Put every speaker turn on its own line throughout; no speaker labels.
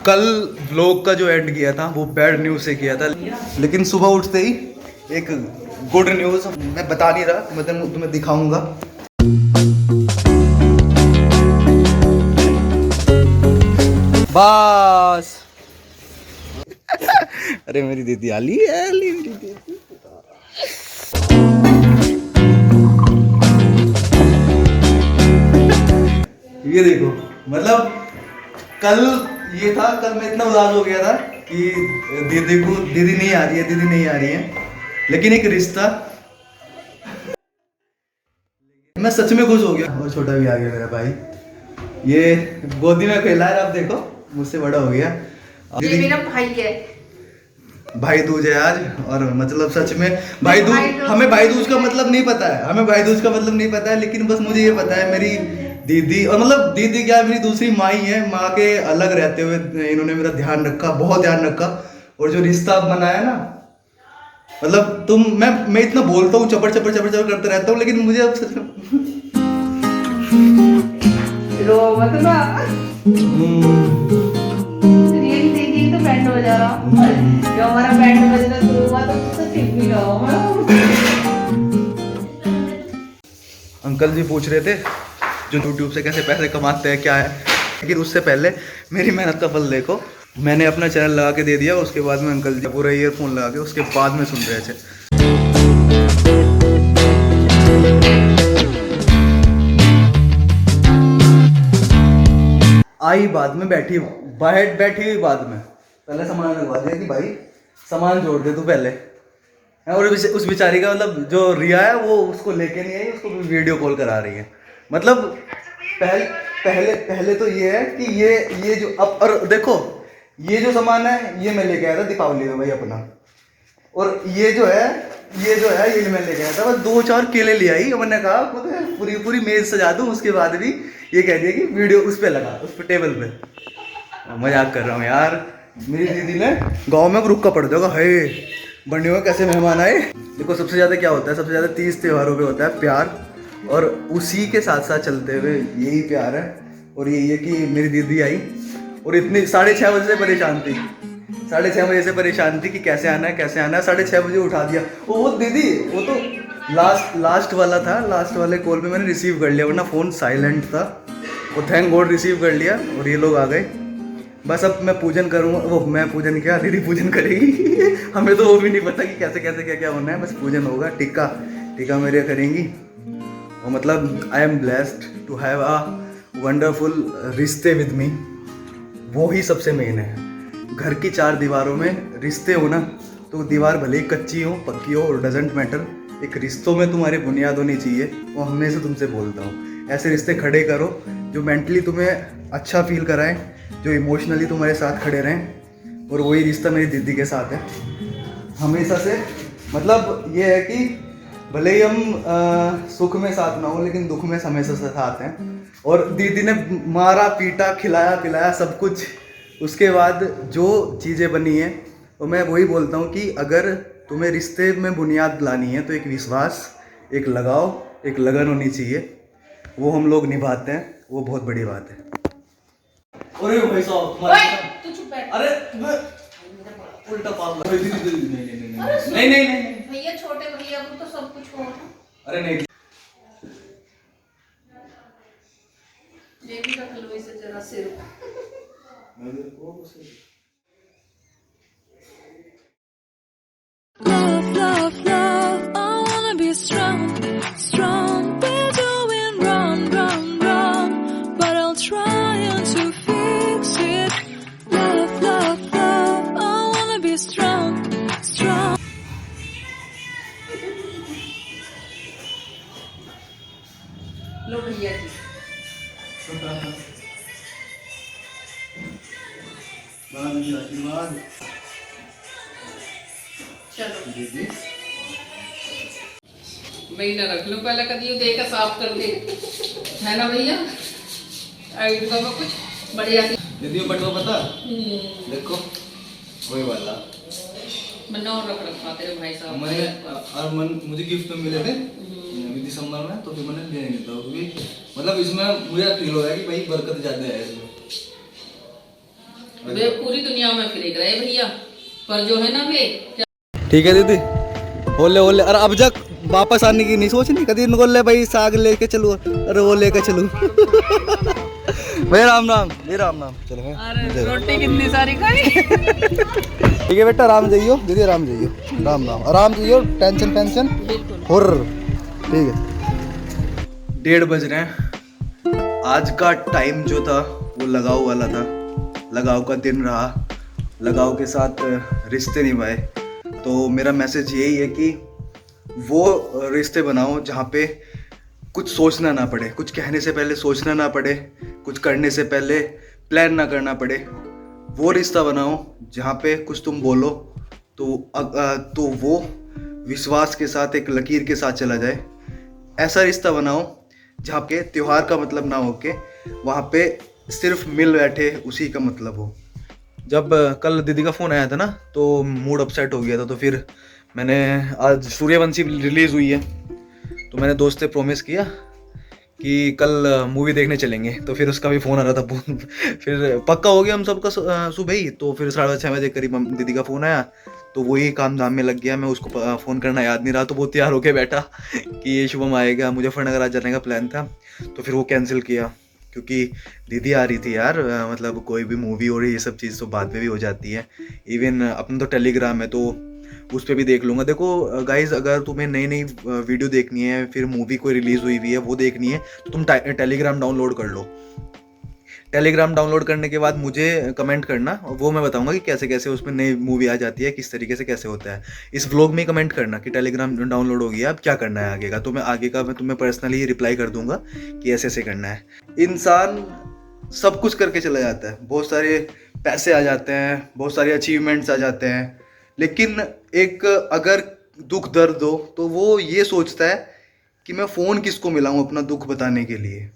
कल व्लॉग का जो एंड किया था वो बैड न्यूज़ से किया था, लेकिन सुबह उठते ही एक गुड न्यूज़ मैं बता नहीं रहा, मैं तुम्हें दिखाऊंगा। बस अरे मेरी दीदी आली है, आली मेरी दीदी। ये देखो, मतलब कल ये था, कल मैं इतना उदास हो गया था कि दीदी नहीं आ रही है, दीदी नहीं आ रही है, लेकिन एक रिश्ता, मैं सच में खुश हो गया। और छोटा भी आ गया मेरा भाई, ये गोदी में खेला है, अब देखो मुझसे बड़ा हो गया।
ये मेरा भाई है।
भाई दूज है आज, और मतलब सच में भाई दूज, हमें भाई दूज का मतलब नहीं पता है, हमें भाई दूज का मतलब नहीं पता है, लेकिन बस मुझे ये पता है मेरी दीदी, और मतलब दीदी क्या, मेरी दूसरी माँ ही है, माँ के अलग रहते हुए इन्होंने मेरा ध्यान रखा, बहुत ध्यान रखा। और जो रिश्ता बनाया ना, मतलब मैं इतना बोलता हूँ, चपर चपर चपर चपर करता रहता हूँ, लेकिन मुझे अब सच में
रो मत ना। रियल देखिए तो बैंड बजा रहा हूँ। जो हमारा बैंड बजना शुरू हुआ तो ठीक भी रहा।
अंकल जी पूछ रहे थे जो यूट्यूब से कैसे पैसे कमाते हैं क्या है, लेकिन उससे पहले मेरी मेहनत का फल देखो। मैंने अपना चैनल लगा के दे दिया, उसके बाद में अंकल जी पूरा ईयरफोन लगा के उसके बाद में सुन रहे थे। आई बाद में बैठी हुई बाद में, पहले सामान लगवा दिया कि भाई सामान जोड़ दे तू पहले। और उस बेचारी का मतलब जो रिया है वो उसको लेके नहीं आई, उसको वीडियो कॉल करा रही है। मतलब पहले तो ये है कि ये जो अब, और देखो ये जो सामान है ये मैं लेके आया था दीपावली में भाई अपना, और ये जो है ये मैं लेके आया था, बस 2-4 केले ले आई। मैंने कहा पूरी पूरी मेज सजा दूं, उसके बाद भी ये कह दिया कि वीडियो उस पे लगा, उस पे टेबल पे। मजाक कर रहा हूँ यार, मेरी दीदी ने गाँव में रुक का पड़ जाएगा, है बनने में कैसे मेहमान आए। देखो सबसे ज़्यादा क्या होता है, सबसे ज़्यादा 30 त्योहारों पे होता है प्यार, और उसी के साथ साथ चलते हुए यही प्यार है। और यही है कि मेरी दीदी आई और इतनी 6:30 बजे से परेशान थी, 6:30 बजे से परेशान थी कि कैसे आना है 6:30 बजे उठा दिया। वो दीदी वो तो लास्ट वाला था, लास्ट वाले कॉल पे मैंने रिसीव कर लिया, वरना फ़ोन साइलेंट था, वो थैंक गॉड रिसीव कर लिया। और ये लोग आ गए, बस अब मैं पूजन करूँगा, वो मैं पूजन क्या, दीदी पूजन करेगी। हमें तो वो भी नहीं पता कि कैसे कैसे क्या क्या होना है, बस पूजन होगा, टीका मेरे करेंगी। और मतलब I am blessed to have a wonderful रिश्ते विद मी, वो ही सबसे मेन है। घर की 4 दीवारों में रिश्ते हो ना, तो दीवार भले ही कच्ची हो पक्की हो, और डजेंट मैटर, एक रिश्तों में तुम्हारी बुनियाद होनी चाहिए। वो हमेशा तुमसे बोलता हूँ, ऐसे रिश्ते खड़े करो जो मेंटली तुम्हें अच्छा फील कराएं, जो इमोशनली तुम्हारे साथ खड़े रहें। और वही रिश्ता मेरी दीदी के साथ है हमेशा से। मतलब ये है कि भले ही हम सुख में साथ ना हो, लेकिन दुख में हमेशा से साथ हैं। और दीदी ने मारा पीटा खिलाया पिलाया सब कुछ, उसके बाद जो चीज़ें बनी हैं, तो मैं वही बोलता हूँ कि अगर तुम्हें रिश्ते में बुनियाद लानी है तो एक विश्वास, एक लगाव, एक लगन होनी चाहिए, वो हम लोग निभाते हैं, वो बहुत बड़ी बात है। अरे भाई साहब
तू चुप बैठ।
अरे तुम्हें उल्टा पाप नहीं
भैया छोटे भैया को तो सब कुछ हो।
अरे नहीं,
ये भी रख लो इसे जरा सिर।
Love, I wanna be strong we're doing wrong, but I'll try to fix it. Love, I wanna be strong.
लो भैया जी।
आशीर्वाद
चलो
दीदी।
भैया रख लो, पहले कभी देकर साफ कर दे, है ना भैया। आइड का कुछ बढ़िया
दीदी बटवा पता देखो वही वाला
बना और रख रखा तेरे भाई साहब।
मैंने और मुझे गिफ्ट में मिले थे दिसंबर में, तो फिर मैंने ले नहीं था, क्योंकि मतलब इसमें मुझे फील हो रहा है कि भाई बरकत ज्यादा है इसमें।
वे पूरी दुनिया में फिर रहे भैया, पर जो है ना वे
ठीक है दीदी, बोले बोले। अरे अब जब वापस आने की नहीं सोचनी, कभी इनको ले भाई साग लेके चलू, अरे वो लेके चलू। भाई राम राम, भाई राम राम। चलो
अरे रोटी कितनी सारी खाई।
ठीक है बेटा, आराम जाइयो दीदी, आराम जाइयो, राम राम, आराम जाइयो, टेंशन टेंशन हुर। ठीक है, 1:30 बज रहे हैं। आज का टाइम जो था वो लगाव वाला था, लगाव का दिन रहा, लगाव के साथ रिश्ते निभाए। तो मेरा मैसेज यही है कि वो रिश्ते बनाओ जहाँ पे कुछ सोचना ना पड़े, कुछ कहने से पहले सोचना ना पड़े, कुछ करने से पहले प्लान ना करना पड़े। वो रिश्ता बनाओ जहाँ पे कुछ तुम बोलो तो वो विश्वास के साथ एक लकीर के साथ चला जाए। ऐसा रिश्ता बनाओ जहाँ पे त्योहार का मतलब ना हो के वहाँ पे सिर्फ मिल बैठे उसी का मतलब हो। जब कल दीदी का फ़ोन आया था ना तो मूड अपसेट हो गया था, तो फिर मैंने आज सूर्यवंशी रिलीज़ हुई है तो मैंने दोस्त से प्रॉमिस किया कि कल मूवी देखने चलेंगे। तो फिर उसका भी फ़ोन आ रहा था, फिर पक्का हो गया हम सबका सुबह ही। तो फिर 6:30 बजे करीब दीदी का फ़ोन आया तो वही काम धाम में लग गया। मैं उसको फ़ोन करना याद नहीं रहा, तो वो तैयार होके बैठा कि ये शुभम आएगा, मुजफ्फरनगर आज जाने का प्लान था। तो फिर वो कैंसिल किया क्योंकि दीदी आ रही थी यार। मतलब कोई भी मूवी हो रही, ये सब चीज़ तो बाद में भी हो जाती है। इवन अपना तो टेलीग्राम है तो उस पर भी देख लूँगा। देखो गाइज़, अगर तुम्हें नई नई वीडियो देखनी है, फिर मूवी कोई रिलीज़ हुई है वो देखनी है, तो तुम टेलीग्राम डाउनलोड कर लो। टेलीग्राम डाउनलोड करने के बाद मुझे कमेंट करना, वो मैं बताऊंगा कि कैसे कैसे उसमें नई मूवी आ जाती है, किस तरीके से कैसे होता है। इस व्लॉग में कमेंट करना कि टेलीग्राम डाउनलोड हो गया, अब क्या करना है आगे का। तो मैं आगे का मैं तुम्हें पर्सनली रिप्लाई कर दूंगा कि ऐसे ऐसे करना है। इंसान सब कुछ करके चला जाता है, बहुत सारे पैसे आ जाते हैं, बहुत सारे अचीवमेंट्स आ जाते हैं, लेकिन एक अगर दुख दर्द हो तो वो ये सोचता है कि मैं फ़ोन किसको मिलाऊं अपना दुख बताने के लिए।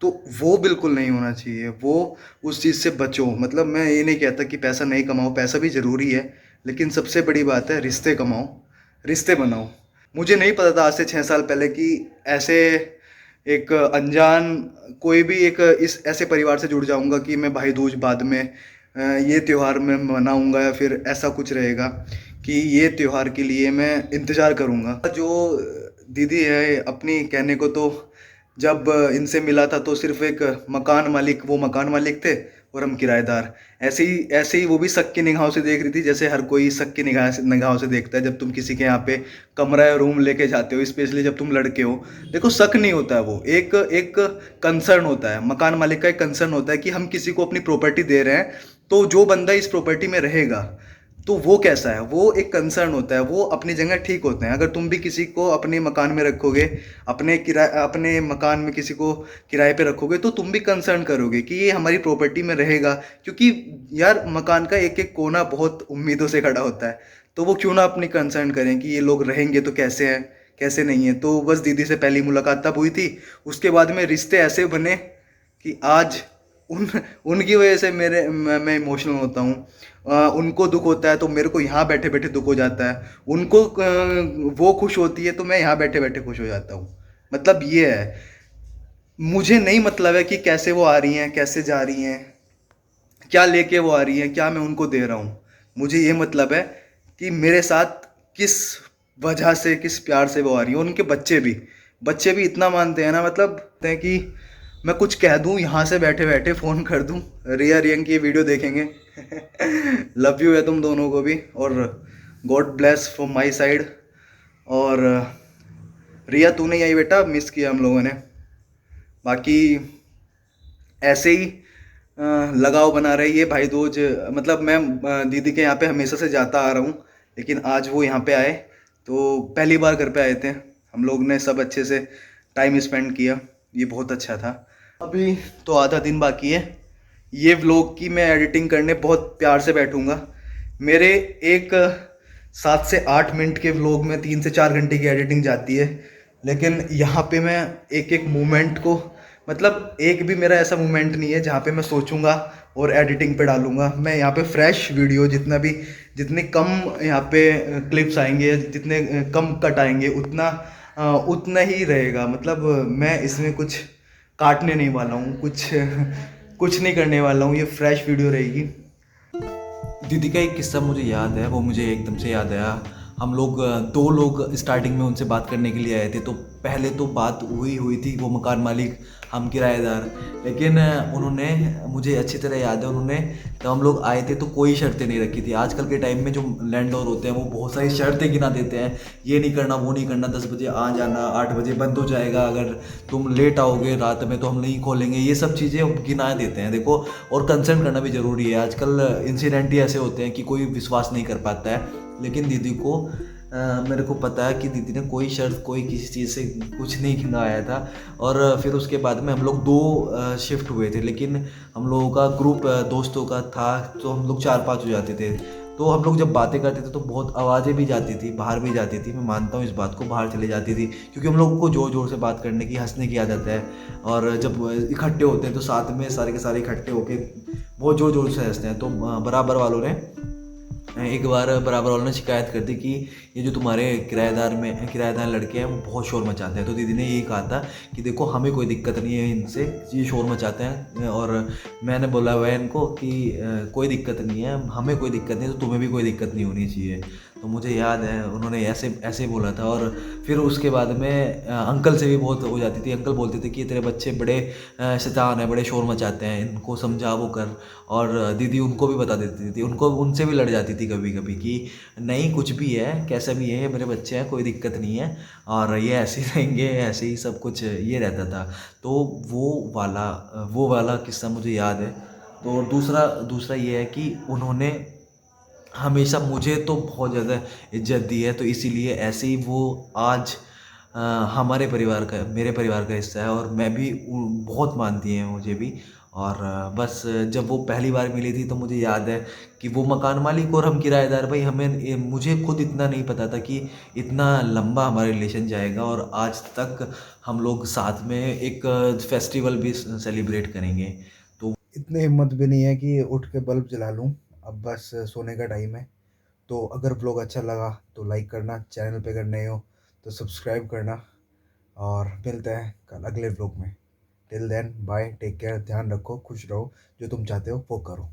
तो वो बिल्कुल नहीं होना चाहिए, वो उस चीज़ से बचो। मतलब मैं ये नहीं कहता कि पैसा नहीं कमाओ, पैसा भी ज़रूरी है, लेकिन सबसे बड़ी बात है रिश्ते कमाओ, रिश्ते बनाओ। मुझे नहीं पता था आज से 6 साल पहले कि ऐसे एक अनजान कोई भी एक इस ऐसे परिवार से जुड़ जाऊंगा कि मैं भाई दूज बाद में ये त्यौहार मैं मनाऊंगा, या फिर ऐसा कुछ रहेगा कि ये त्यौहार के लिए मैं इंतज़ार करूंगा। जो दीदी है अपनी, कहने को तो जब इनसे मिला था तो सिर्फ एक मकान मालिक, वो मकान मालिक थे और हम किराएदार। ऐसे ही वो भी शक की निगाहों से देख रही थी, जैसे हर कोई शक की निगाहों से देखता है जब तुम किसी के यहाँ पे कमरा या रूम लेके जाते हो, स्पेशली जब तुम लड़के हो। देखो शक नहीं होता है, वो एक कंसर्न होता है, मकान मालिक का एक कंसर्न होता है कि हम किसी को अपनी प्रॉपर्टी दे रहे हैं, तो जो बंदा इस प्रॉपर्टी में रहेगा तो वो कैसा है, वो एक कंसर्न होता है। वो अपनी जगह ठीक होते हैं। अगर तुम भी किसी को अपने मकान में रखोगे, अपने मकान में किसी को किराए पे रखोगे, तो तुम भी कंसर्न करोगे कि ये हमारी प्रॉपर्टी में रहेगा, क्योंकि यार मकान का एक एक कोना बहुत उम्मीदों से खड़ा होता है। तो वो क्यों ना अपनी कंसर्न करें कि ये लोग रहेंगे तो कैसे हैं कैसे नहीं है। तो बस दीदी से पहली मुलाकात तब हुई थी, उसके बाद में रिश्ते ऐसे बने कि आज उनकी वजह से मैं इमोशनल होता हूँ। उनको दुख होता है तो मेरे को यहाँ बैठे बैठे दुख हो जाता है, उनको वो खुश होती है तो मैं यहाँ बैठे बैठे खुश हो जाता हूँ। मतलब ये है, मुझे नहीं मतलब है कि कैसे वो आ रही हैं, कैसे जा रही हैं, क्या लेके वो आ रही हैं, क्या मैं उनको दे रहा हूँ। मुझे ये मतलब है कि मेरे साथ किस वजह से, किस प्यार से वो आ रही हैं। उनके बच्चे भी इतना मानते हैं ना, मतलब हैं कि मैं कुछ कह दूं यहाँ से बैठे बैठे फ़ोन कर दूं, रिया रियंग की ये वीडियो देखेंगे। लव यू है तुम दोनों को भी, और God bless from my side. और रिया तू नहीं आई बेटा, मिस किया हम लोगों ने। बाकी ऐसे ही लगाव बना रही है भाई दूज। मतलब मैं दीदी के यहाँ पे हमेशा से जाता आ रहा हूँ, लेकिन आज वो यहाँ पे आए तो पहली बार घर पे आए थे। हम लोग ने सब अच्छे से टाइम स्पेंड किया, ये बहुत अच्छा था। अभी तो आधा दिन बाकी है। ये व्लॉग की मैं एडिटिंग करने बहुत प्यार से बैठूंगा। मेरे एक 7 से 8 मिनट के व्लॉग में 3 से 4 घंटे की एडिटिंग जाती है, लेकिन यहाँ पे मैं एक एक मोमेंट को, मतलब एक भी मेरा ऐसा मोमेंट नहीं है जहाँ पे मैं सोचूंगा और एडिटिंग पे डालूंगा। मैं यहाँ पे फ्रेश वीडियो, जितने कम यहाँ पे क्लिप्स आएंगे, जितने कम कट आएंगे, उतना ही रहेगा। मतलब मैं इसमें कुछ काटने नहीं वाला हूँ, कुछ कुछ नहीं करने वाला हूँ, ये फ्रेश वीडियो रहेगी।
दीदी का एक किस्सा मुझे याद है, वो मुझे एकदम से याद आया। हम लोग दो लोग स्टार्टिंग में उनसे बात करने के लिए आए थे। तो पहले तो बात हुई थी, वो मकान मालिक, हम किराएदार। लेकिन उन्होंने, मुझे अच्छी तरह याद है, उन्होंने जब हम लोग आए थे तो कोई शर्तें नहीं रखी थी। आजकल के टाइम में जो लैंडलॉर्ड होते हैं वो बहुत सारी शर्तें गिना देते हैं, ये नहीं करना, वो नहीं करना, 10 बजे आ जाना, 8 बजे बंद हो जाएगा, अगर तुम लेट आओगे रात में तो हम नहीं खोलेंगे, ये सब चीज़ें गिना देते हैं। देखो, और कंसर्न करना भी ज़रूरी है। आजकल इंसिडेंट ही ऐसे होते हैं कि कोई विश्वास नहीं कर पाता है। लेकिन दीदी को मेरे को पता है कि दीदी ने कोई शर्त, कोई किसी चीज़ से कुछ नहीं गिनाया था। और फिर उसके बाद में हम लोग 2 शिफ्ट हुए थे, लेकिन हम लोगों का ग्रुप दोस्तों का था, तो हम लोग 4-5 हो जाते थे। तो हम लोग जब बातें करते थे तो बहुत आवाज़ें भी जाती थी, बाहर भी जाती थी। मैं मानता हूँ इस बात को, बाहर चली जाती थी, क्योंकि हम लोगों को ज़ोर ज़ोर से बात करने की, हंसने की आदत है। और जब इकट्ठे होते हैं तो साथ में सारे के सारे इकट्ठे होकर बहुत ज़ोर ज़ोर से हंसते हैं। तो बराबर वालों ने एक बार बराबर वालों ने शिकायत कर दी कि ये जो तुम्हारे किराएदार लड़के हैं वो बहुत शोर मचाते हैं। तो दीदी ने यही कहा था कि देखो, हमें कोई दिक्कत नहीं है इनसे, ये शोर मचाते हैं। और मैंने बोला हुआ है इनको कि कोई दिक्कत नहीं है, हमें कोई दिक्कत नहीं है, तो तुम्हें भी कोई दिक्कत नहीं होनी चाहिए। तो मुझे याद है उन्होंने ऐसे बोला था। और फिर उसके बाद में अंकल से भी बहुत हो जाती थी। अंकल बोलते थे कि ये तेरे बच्चे बड़े शैतान हैं, बड़े शोर मचाते हैं, इनको समझा वो कर। और दीदी उनको भी बता देती थी, उनसे भी लड़ जाती थी कभी कभी कि नहीं, कुछ भी है, कैसा भी है, ये मेरे बच्चे हैं, कोई दिक्कत नहीं है, और ये ऐसे ही रहेंगे, ऐसे ही सब कुछ ये रहता था। तो वो वाला किस्सा मुझे याद है। तो दूसरा ये है कि उन्होंने हमेशा मुझे तो बहुत ज़्यादा इज्जत दी है। तो इसीलिए ऐसे ही वो आज मेरे परिवार का हिस्सा है, और मैं भी बहुत मानती हैं मुझे भी। और बस जब वो पहली बार मिली थी तो मुझे याद है कि वो मकान मालिक और हम किराएदार भाई, मुझे खुद इतना नहीं पता था कि इतना लंबा हमारा रिलेशन जाएगा, और आज तक हम लोग साथ में एक फेस्टिवल भी सेलिब्रेट करेंगे। तो
इतनी हिम्मत भी नहीं है कि उठ के बल्ब जला लूँ। अब बस सोने का टाइम है। तो अगर व्लॉग अच्छा लगा तो लाइक करना, चैनल पे अगर नए हो तो सब्सक्राइब करना, और मिलते हैं कल अगले व्लॉग में। Till then bye, take care, ध्यान रखो, खुश रहो, जो तुम चाहते हो वो करो।